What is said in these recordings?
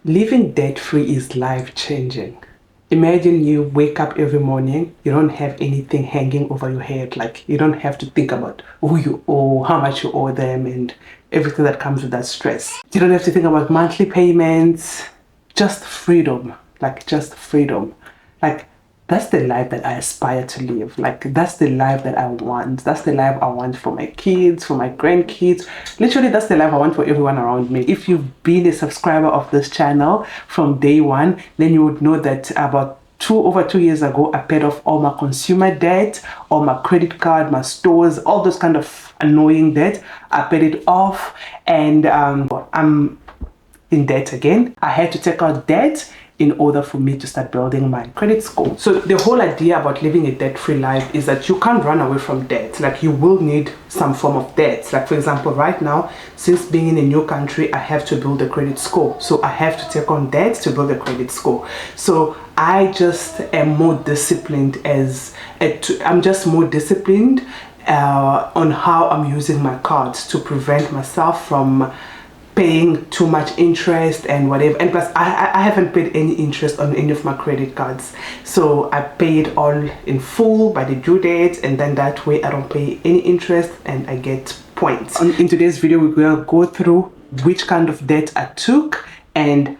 Living debt-free is life-changing. Imagine you wake up every morning, you don't have anything hanging over your head. Like, you don't have to think about who you owe, how much you owe them, and everything that comes with that stress. You don't have to think about monthly payments. Just freedom. Like, just freedom. Like, that's the life that I aspire to live. Like, that's the life that I want. That's the life I want for my kids, for my grandkids. Literally, that's the life I want for everyone around me. If you've been a subscriber of this channel from day one, then you would know that about over 2 years ago, I paid off all my consumer debt, all my credit card, my stores, all those kind of annoying debt. I paid it off, and I'm in debt again. I had to take out debt in order for me to start building my credit score. So the whole idea about living a debt-free life is that you can't run away from debt. Like, you will need some form of debt. Like, for example, right now, since being in a new country, I have to build a credit score. So I have to take on debt to build a credit score. So I just am more disciplined I'm just more disciplined on how I'm using my cards to prevent myself from paying too much interest and whatever. And plus, I haven't paid any interest on any of my credit cards, so I pay it all in full by the due date, and then that way I don't pay any interest and I get points. In today's video, we're going to go through which kind of debt I took and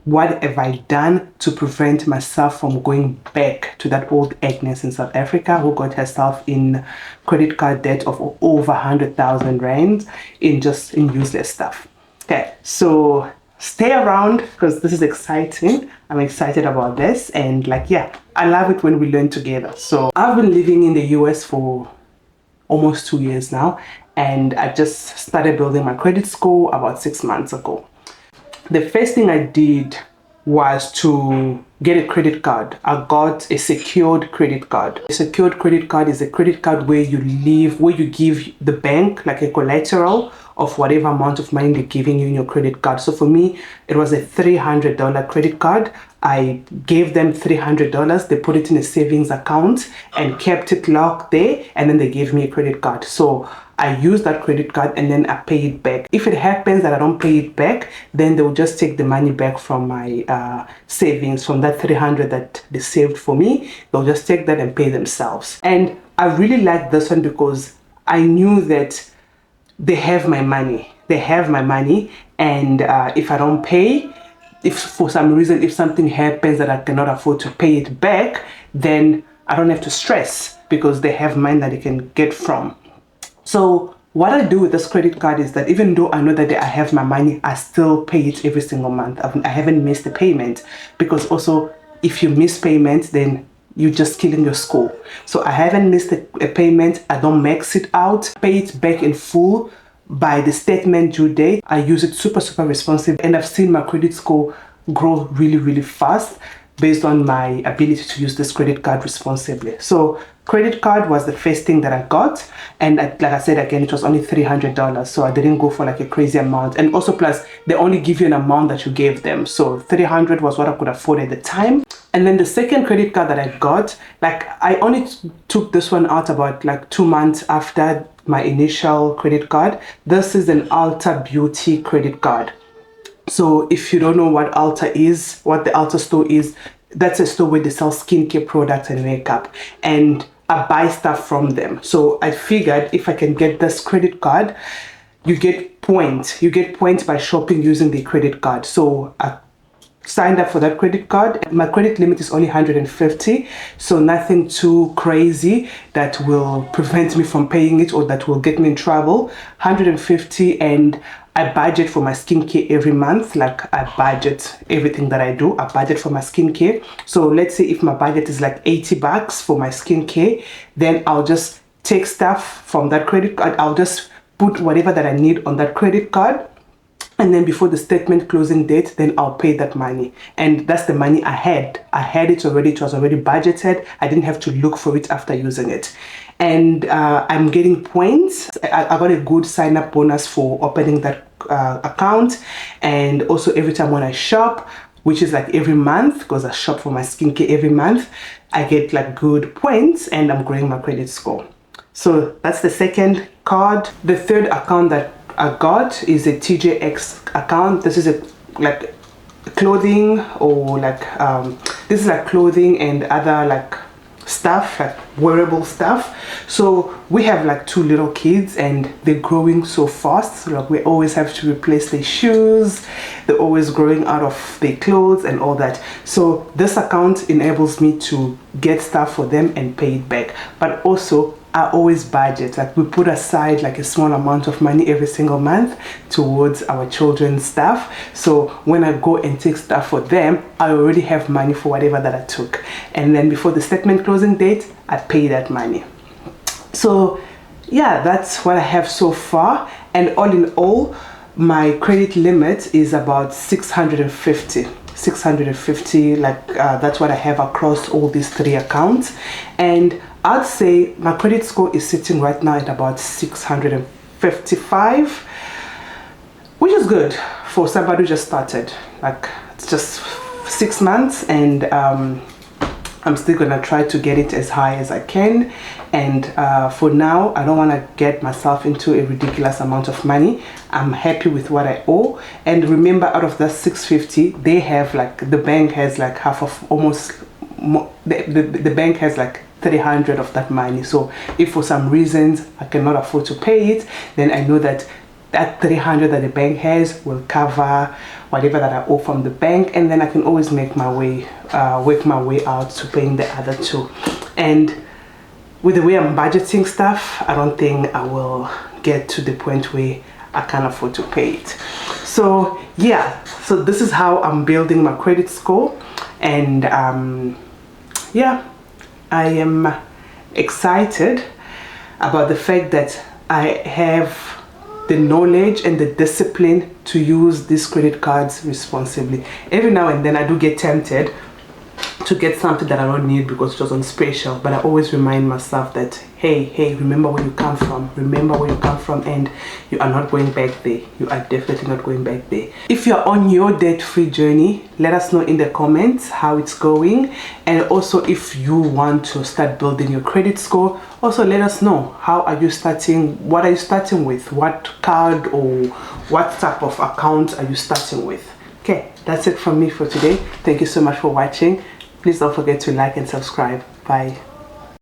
what have I done to prevent myself from going back to that old Agnes in South Africa who got herself in credit card debt of over 100,000 rands in useless stuff. Okay, so stay around because this is exciting. I'm excited about this, and I love it when we learn together. So I've been living in the US for almost 2 years now, and I just started building my credit score about 6 months ago. The first thing I did was to get a credit card. I got a secured credit card. A secured credit card is a credit card where you give the bank like a collateral of whatever amount of money they're giving you in your credit card. So for me, it was a $300 credit card. I gave them $300. They put it in a savings account and kept it locked there, and then they gave me a credit card. So I use that credit card and then I pay it back. If it happens that I don't pay it back, then they will just take the money back from my savings, from that $300 that they saved for me. They'll just take that and pay themselves. And I really like this one because I knew that they have my money. They have my money, and if I don't pay, if for some reason, if something happens that I cannot afford to pay it back, then I don't have to stress because they have money that they can get from. So what I do with this credit card is that even though I know that I have my money, I still pay it every single month. I haven't missed a payment, because also if you miss payment, then you're just killing your score. So I haven't missed a payment. I don't max it out, pay it back in full by the statement due date. I use it super responsive, and I've seen my credit score grow really fast based on my ability to use this credit card responsibly. So credit card was the first thing that I got, and like I said again, it was only $300, so I didn't go for like a crazy amount. And also plus, they only give you an amount that you gave them, so $300 was what I could afford at the time. And then the second credit card that I got, like I only took this one out about like 2 months after my initial credit card. This is an Ulta Beauty credit card. So if you don't know what Ulta is, what the Ulta store is, that's a store where they sell skincare products and makeup, and I buy stuff from them. So I figured if I can get this credit card, you get points. You get points by shopping using the credit card. So I signed up for that credit card. My credit limit is only 150, so nothing too crazy that will prevent me from paying it or that will get me in trouble. 150, and I budget for my skincare every month. Like, I budget everything that I do. I budget for my skincare. So let's say if my budget is like $80 for my skincare, then I'll just take stuff from that credit card. I'll just put whatever that I need on that credit card, and then before the statement closing date, then I'll pay that money. And that's the money I had. I had it already. It was already budgeted. I didn't have to look for it after using it. And I'm getting points. I got a good sign-up bonus for opening that account. And also every time when I shop, which is like every month, because I shop for my skincare every month, I get like good points, and I'm growing my credit score. So that's the second card. The third account that I got is a TJX account. This is a like clothing, or like this is like clothing and other like stuff, like wearable stuff. So we have like 2 little kids and they're growing so fast, so like we always have to replace their shoes, they're always growing out of their clothes and all that. So this account enables me to get stuff for them and pay it back. But also I always budget, like we put aside like a small amount of money every single month towards our children's stuff. So when I go and take stuff for them, I already have money for whatever that I took, and then before the statement closing date I pay that money. So yeah, that's what I have so far, and all in all my credit limit is about 650, like that's what I have across all these 3 accounts. And I'd say my credit score is sitting right now at about 655, which is good for somebody who just started. Like it's just 6 months, and I'm still gonna try to get it as high as I can. And for now, I don't want to get myself into a ridiculous amount of money. I'm happy with what I owe. And remember, out of that 650, they have like, the bank has like half of, almost the bank has like 300 of that money. So if for some reasons I cannot afford to pay it, then I know that that 300 that the bank has will cover whatever that I owe from the bank, and then I can always make my way, work my way out to paying the other 2. And with the way I'm budgeting stuff, I don't think I will get to the point where I can't afford to pay it. So yeah, so this is how I'm building my credit score. And yeah, I am excited about the fact that I have the knowledge and the discipline to use these credit cards responsibly. Every now and then I do get tempted to get something that I don't need because it was on special, but I always remind myself that hey, remember where you come from, and you are not going back there. You are definitely not going back there. If you're on your debt-free journey, let us know in the comments how it's going. And also, if you want to start building your credit score, also let us know, how are you starting, what are you starting with, what card or what type of account are you starting with. Okay, that's it from me for today. Thank you so much for watching. Please don't forget to like and subscribe. Bye.